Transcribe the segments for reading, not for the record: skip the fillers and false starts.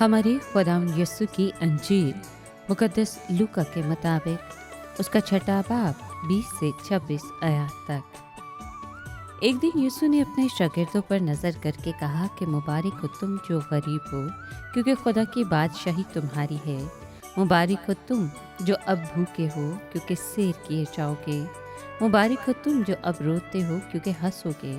हमारे खुदावंद यीशु की अंजील मुकद्दस लूका के मुताबिक उसका छठा बाब 20 से 26 आयत तक। एक दिन यीशु ने अपने शागिर्दों पर नज़र करके कहा कि मुबारक हो तुम जो गरीब हो, क्योंकि खुदा की बादशाही तुम्हारी है। मुबारक हो तुम जो अब भूखे हो, क्योंकि सैर किए जाओगे। मुबारक हो तुम जो अब रोते हो, क्योंकि हंसोगे।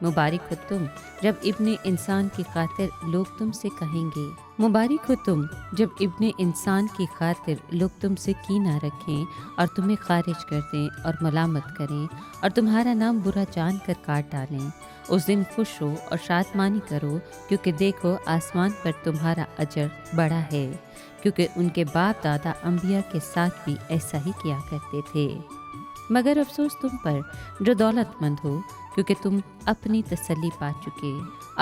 मुबारक हो तुम जब इब्ने इंसान की खातिर लोग तुमसे कहेंगे। मुबारक हो तुम जब इब्ने इंसान की खातिर लोग तुमसे कीना रखें और तुम्हें खारिज कर दें और मलामत करें और तुम्हारा नाम बुरा जानकर काट डालें। उस दिन खुश हो और शादमानी करो, क्योंकि देखो आसमान पर तुम्हारा अजर बड़ा है, क्योंकि उनके बाप दादा अंबिया के साथ भी ऐसा ही किया करते थे। मगर अफसोस तुम पर जो दौलतमंद हो, क्योंकि तुम अपनी तसल्ली पा चुके।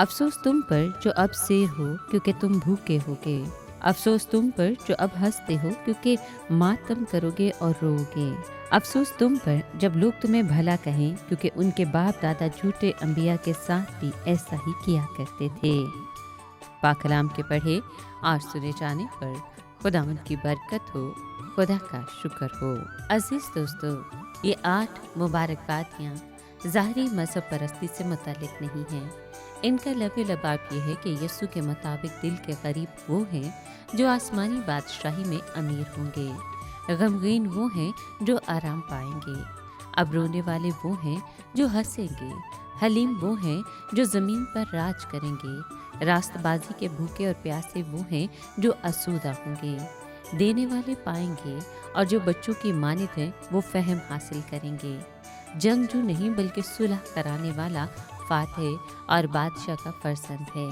अफसोस तुम पर जो अब सैर हो, क्योंकि तुम भूखे होगे। अफसोस तुम पर जो अब हंसते हो, क्योंकि मातम करोगे और रोओगे। अफसोस तुम पर जब लोग तुम्हें भला कहें, क्योंकि उनके बाप दादा झूठे अंबिया के साथ भी ऐसा ही किया करते थे। पाक कलाम के पढ़े और सुने जाने पर खुदावंद की बरकत हो, खुदा का शुक्र हो। अजीज दोस्तों, ये 8 मुबारकबादियाँ ज़ाहरी मज़हब परस्ती से मुतालिक नहीं हैं। इनका लबे लबाब ये है कि यीशु के मुताबिक दिल के गरीब वो हैं जो आसमानी बादशाही में अमीर होंगे। गमगीन वो हैं जो आराम पाएंगे। अब रोने वाले वो हैं जो हंसेंगे। हलीम वो हैं जो ज़मीन पर राज करेंगे। रास्तबाजी के भूखे और प्यासे वो हैं जो आसूदा होंगे। देने वाले पाएंगे और जो बच्चों की मानित हैं वो फ़हम हासिल करेंगे। जंगजू नहीं बल्कि सुलह कराने वाला फातह और बादशाह का फरजंद है।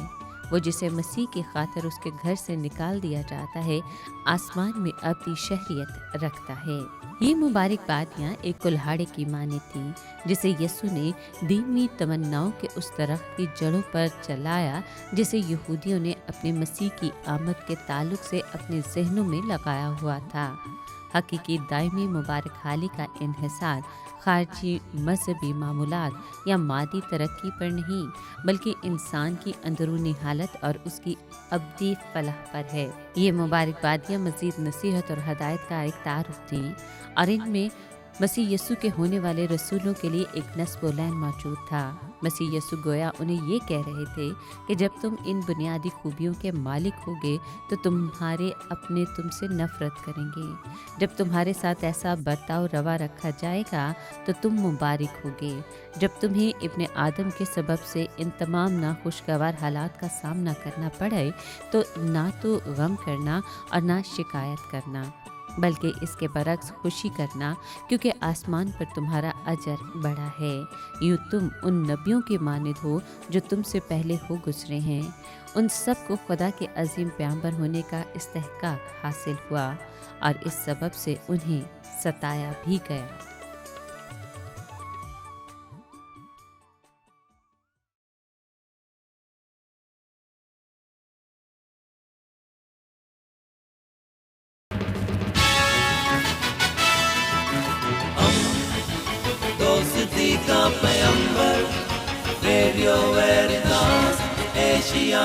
वो जिसे मसीह की खातिर उसके घर से निकाल दिया जाता है, आसमान में अपनी शहरियत रखता है। ये मुबारकबादियाँ एक कुल्हाड़े की माने थी, जिसे यीशु ने दीनी तमन्नाओं के उस दरख्त की जड़ों पर चलाया, जिसे यहूदियों ने अपने मसीह की आमद के ताल्लुक से अपने जहनों में लगाया हुआ था। हकीकी दायमी मुबारक हाली का इन्हिसार खारजी मजहबी मामूलात या मादी तरक्की पर नहीं, बल्कि इंसान की अंदरूनी हालत और उसकी अब्दी फलाह पर है। ये मुबारकबादियाँ मज़ीद नसीहत और हदायत का एक तारुफ थी, और इनमें मसीह यीशु के होने वाले रसूलों के लिए एक नस्ब व लैन मौजूद था। मसीह यीशु गोया उन्हें ये कह रहे थे कि जब तुम इन बुनियादी खूबियों के मालिक होगे तो तुम्हारे अपने तुमसे नफरत करेंगे। जब तुम्हारे साथ ऐसा बर्ताव रवा रखा जाएगा तो तुम मुबारक होगे। जब तुम्हें इब्ने आदम के सबब से इन तमाम नाखुशगवार हालात का सामना करना पड़े तो ना तो गम करना और ना शिकायत करना, बल्कि इसके बरक्स खुशी करना, क्योंकि आसमान पर तुम्हारा अजर बड़ा है। यूँ तुम उन नबियों के मानिद हो जो तुमसे पहले हो गुजरे हैं। उन सब को खुदा के अजीम पैगंबर होने का इस्तेहकाक हासिल हुआ और इस सबब से उन्हें सताया भी गया। दोस्ती का पैगंबर, रेडियो वेरितास एशिया।